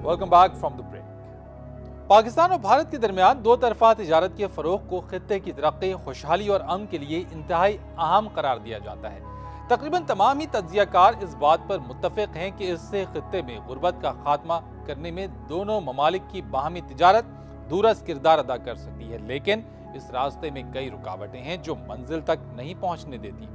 Welcome back from the break. Pakistan और भारत के दरमियान दो तरफा तिजारत के फरोग को खित्ते की तरक्की, खुशहाली और अमन के लिए इंतहाई अहम करार दिया जाता है। तकरीबन तमाम ही तज्जियाकार इस बात पर मुत्तफिक हैं कि इससे खित्ते में गुर्बत का खात्मा करने में दोनों ममालिक की बाहमी तिजारत दूरस किरदार अदा कर सकती है, लेकिन इस रास्ते में कई रुकावटें हैं जो मंजिल तक नहीं पहुंचने देती।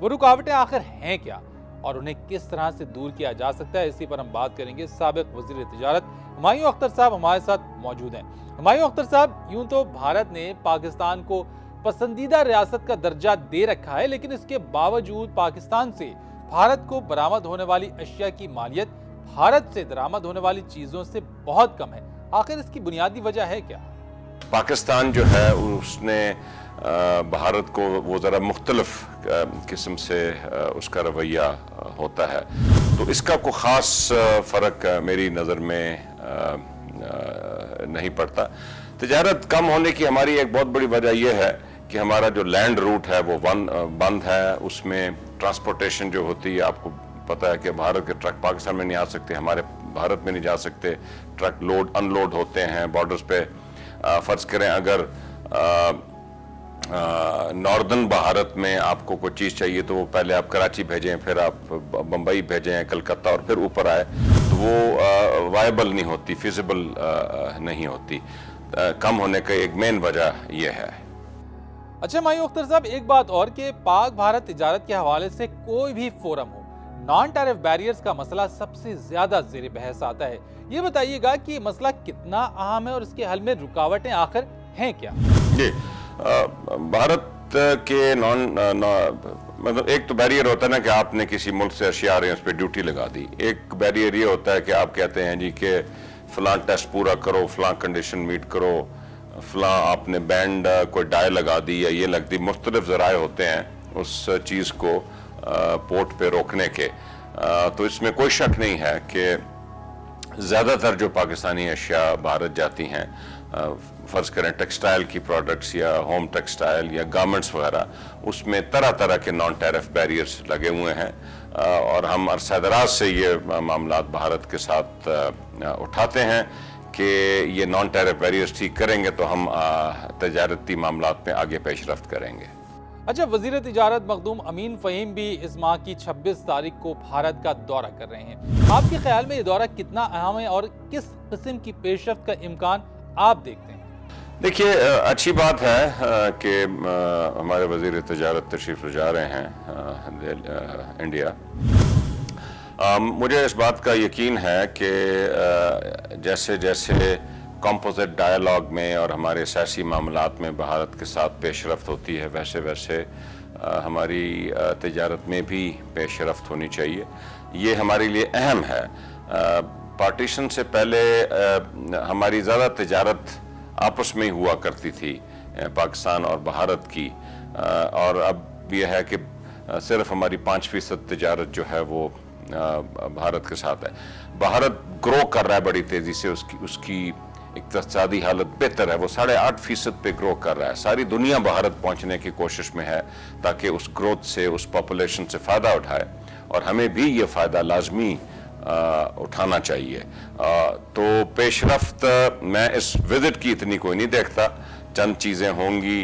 वो रुकावटें आखिर हैं क्या और उन्हें किस तरह से दूर किया जा सकता है, इसी पर हम बात करेंगे। साबिक वजीर तिजारत हुमायूं अख्तर साहब हमारे साथ मौजूद हैं। हुमायूं अख्तर साहब, यूं तो भारत ने पाकिस्तान को पसंदीदा रियासत का दर्जा दे रखा है, लेकिन इसके बावजूद पाकिस्तान से भारत को बरामद होने वाली अशिया की मालियत भारत से दरामद होने वाली चीजों से बहुत कम है। आखिर इसकी बुनियादी वजह है क्या? पाकिस्तान जो है उसने भारत को वो ज़रा मुख्तलिफ किस्म से उसका रवैया होता है, तो इसका कोई ख़ास फ़र्क मेरी नज़र में नहीं पड़ता। तिजारत कम होने की हमारी एक बहुत बड़ी वजह यह है कि हमारा जो लैंड रूट है वो बंद है, उसमें ट्रांसपोर्टेशन जो होती है, आपको पता है कि भारत के ट्रक पाकिस्तान में नहीं आ सकते, हमारे भारत में नहीं जा सकते, ट्रक लोड अनलोड होते हैं बॉर्डर्स पे। फ़र्ज़ करें अगर नॉर्दर्न भारत में आपको कोई चीज़ चाहिए तो वो पहले आप कराची भेजें, फिर आप बम्बई भेजें, कलकत्ता, और फिर ऊपर आए, तो वो वायबल नहीं होती, फिजिबल नहीं होती। कम होने का एक मेन वजह यह है। अच्छा हुमायूं अख्तर साहब, एक बात और कि पाक भारत तिजारत के हवाले से कोई भी फोरम हो, नॉन टैरिफ बैरियर्स का मसला सबसे ज्यादा जेर बहस आता है। ये बताइएगा कि मसला कितना अहम है और इसके हल में रुकावटें आखिर हैं क्या? जी, भारत के मतलब एक तो बैरियर होता है ना कि आपने किसी मुल्क से अशिया आ रहे हैं उस पर ड्यूटी लगा दी। एक बैरियर ये होता है कि आप कहते हैं जी कि फलां टेस्ट पूरा करो, फलां कंडीशन मीट करो, फलां आपने बैंड कोई डाई लगा दी या ये लग दी। मुख्तलिफ ज़राए होते हैं उस चीज़ को पोर्ट पे रोकने के। तो इसमें कोई शक नहीं है कि ज़्यादातर जो पाकिस्तानी अशिया भारत जाती हैं, फ़र्ज़ करें टेक्सटाइल की प्रोडक्ट्स या होम टेक्सटाइल या गारमेंट्स वगैरह, उसमें तरह तरह के नॉन टैरिफ बैरियर्स लगे हुए हैं, और हम अरसा-दराज से ये मामला भारत के साथ उठाते हैं कि ये नॉन टैरिफ बैरियर्स ठीक करेंगे तो हम तजारती मामलात में आगे पेशरफ्त करेंगे। अच्छा, वजीर तिजारत मखदूम अमीन फ़हीम भी इस माह की 26 तारीख को भारत का दौरा कर रहे हैं। आपके ख्याल में ये दौरा कितना अहम है और किस किस्म की पेशरफ्त का इम्कान आप देखते हैं? देखिए, अच्छी बात है कि हमारे वजीर तिजारत तशरीफ़ ले जा रहे हैं इंडिया। मुझे इस बात का यकीन है कि जैसे जैसे कॉम्पोजिट डायलॉग में और हमारे सियासी मामलात में भारत के साथ पेशरफ्त होती है, वैसे वैसे हमारी तिजारत में भी पेशरफ्त होनी चाहिए। ये हमारे लिए अहम है। पार्टीशन से पहले हमारी ज़्यादा तिजारत आपस में ही हुआ करती थी, पाकिस्तान और भारत की, और अब यह है कि सिर्फ हमारी 5% तिजारत जो है वो भारत के साथ है। भारत ग्रो कर रहा है बड़ी तेज़ी से, उसकी इक़्तिसादी हालत बेहतर है, वो 8.5% पे ग्रो कर रहा है। सारी दुनिया भारत पहुंचने की कोशिश में है ताकि उस ग्रोथ से, उस पॉपुलेशन से फ़ायदा उठाए, और हमें भी ये फ़ायदा लाजमी उठाना चाहिए। तो पेशरफ्त मैं इस विजिट की इतनी कोई नहीं देखता, चंद चीज़ें होंगी।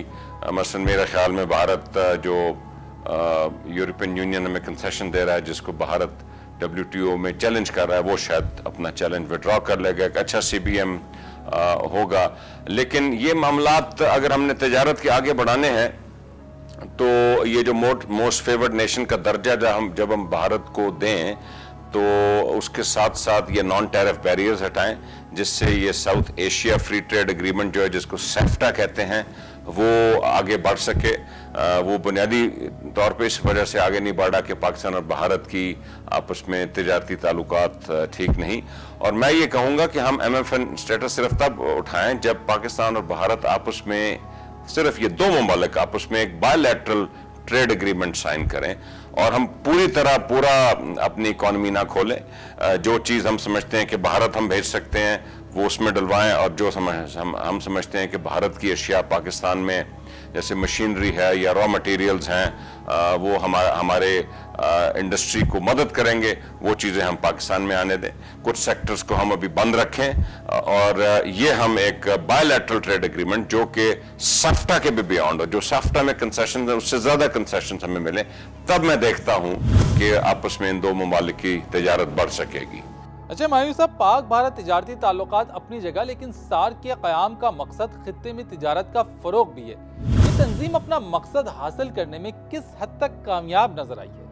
मसलन मेरे ख्याल में भारत जो यूरोपियन यूनियन हमें कंसेशन दे रहा है, जिसको भारत WTO में चैलेंज कर रहा है, वो शायद अपना चैलेंज विड्रॉ कर लेगा, एक अच्छा CBM होगा। लेकिन ये मामलात अगर हमने तिजारत के आगे बढ़ाने हैं तो ये जो मोस्ट फेवर्ड नेशन का दर्जा जब हम भारत को दें, तो उसके साथ साथ ये नॉन टैरिफ बैरियर्स हटाएं, जिससे ये south Asia free trade agreement जो है, जिसको सेफ्टा कहते हैं, वो आगे बढ़ सके। वो बुनियादी तौर पे इस वजह से आगे नहीं बढ़ा कि पाकिस्तान और भारत की आपस में तिजारती ताल्लुकात ठीक नहीं। और मैं ये कहूँगा कि हम MFN स्टेटस सिर्फ तब उठाएं जब पाकिस्तान और भारत आपस में, सिर्फ ये दो ममालिक आपस में एक बायलैटरल ट्रेड एग्रीमेंट साइन करें, और हम पूरा अपनी इकॉनमी ना खोलें। जो चीज़ हम समझते हैं कि भारत हम भेज सकते हैं वो उसमें डलवाएं, और जो हम समझते हैं कि भारत की अशिया पाकिस्तान में जैसे मशीनरी है या रॉ मटेरियल्स हैं, वो हमारे इंडस्ट्री को मदद करेंगे, वो चीज़ें हम पाकिस्तान में आने दें। कुछ सेक्टर्स को हम अभी बंद रखें और ये हम एक बायलैटरल ट्रेड एग्रीमेंट जो कि साफ्टा के भी बियॉन्ड हो, जो साफ्टा में कंसेशन है उससे ज़्यादा कंसेशन हमें मिले, तब मैं देखता हूँ कि आपस में इन दो ममालिक की तजारत बढ़ सकेगी। अच्छा हुमायूं साहब, पाक भारत तिजारती ताल्लुकात अपनी जगह, लेकिन सार्क के क़याम का मकसद खित्ते में तिजारत का फ़रोग भी है। ये तंजीम अपना मकसद हासिल करने में किस हद तक कामयाब नजर आई है?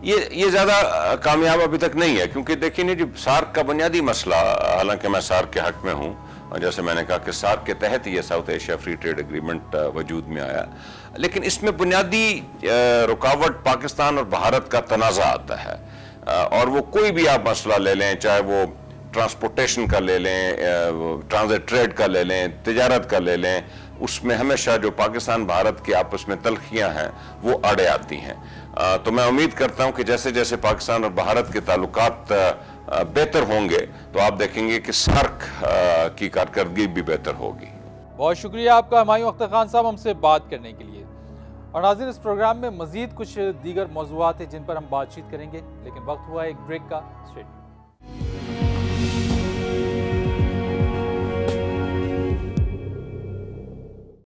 ये ज़्यादा कामयाब अभी तक नहीं है, क्योंकि देखिए नहीं, जो सार्क का बुनियादी मसला, हालांकि मैं सार्क के हक में हूँ, और जैसे मैंने कहा कि सार्क के तहत ये south Asia free trade agreement वजूद में आया, लेकिन इसमें बुनियादी रुकावट पाकिस्तान और भारत का तनाज़ा आता है। और वो कोई भी आप मसला ले लें, चाहे वो ट्रांसपोर्टेशन का ले लें, ट्रांजिट ट्रेड का ले लें, तिजारत का ले लें, उसमें हमेशा जो पाकिस्तान भारत की आपस में तलखियां हैं वो अड़े आती हैं। तो मैं उम्मीद करता हूं कि जैसे जैसे पाकिस्तान और भारत के ताल्लुकात बेहतर होंगे तो आप देखेंगे कि सार्क की कारकर्दगी भी बेहतर होगी। बहुत शुक्रिया आपका हुमायूं अख्तर खान साहब हमसे बात करने के लिए। और नाज़रीन, इस प्रोग्राम में मजीद कुछ दीगर मौज़ूआत हैं जिन पर हम बातचीत करेंगे, लेकिन वक्त हुआ एक ब्रेक का। स्ट्रेट